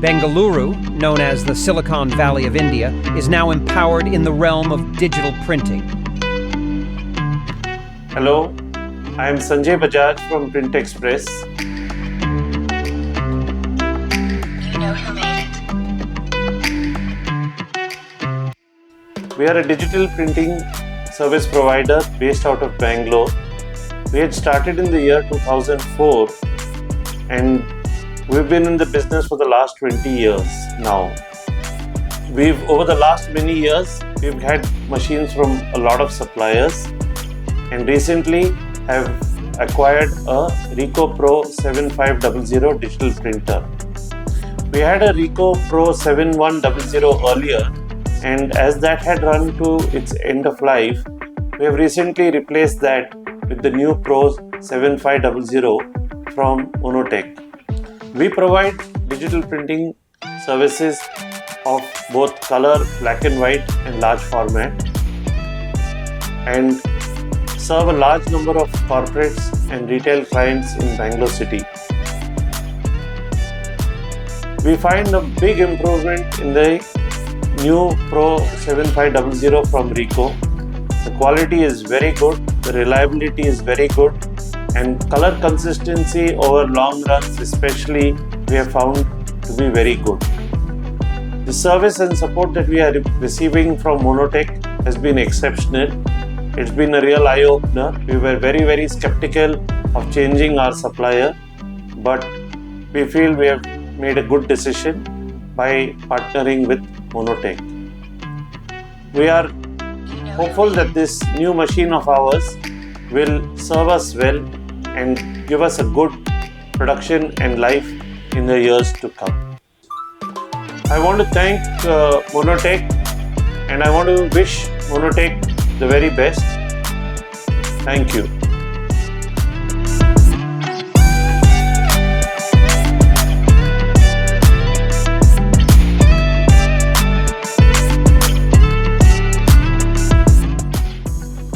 Bangalore, known as the Silicon Valley of India, is now empowered in the realm of digital printing. Hello, I am Sanjay Bajaj from Print Express. You know who made it. We are a digital printing service provider based out of Bangalore. We had started in the year 2004 and we've been in the business for the last 20 years now. Over the last many years, we've had machines from a lot of suppliers and recently have acquired a Ricoh Pro C7500 digital printer. We had a Ricoh Pro 7100 earlier, and as that had run to its end of life, we have recently replaced that with the new Pro 7500 from Monotech. We provide digital printing services of both color, black and white and large format, and serve a large number of corporates and retail clients in Bangalore city. We find a big improvement in the new Pro 7500 from Ricoh. The quality is very good, the reliability is very good, and color consistency over long runs especially we have found to be very good. The service and support that we are receiving from Monotech has been exceptional. It's been a real eye-opener. We were very skeptical of changing our supplier, but we feel we have made a good decision by partnering with Monotech. We are hopeful that this new machine of ours will serve us well and give us a good production and life in the years to come. I want to thank Monotech, and I want to wish Monotech the very best. Thank you.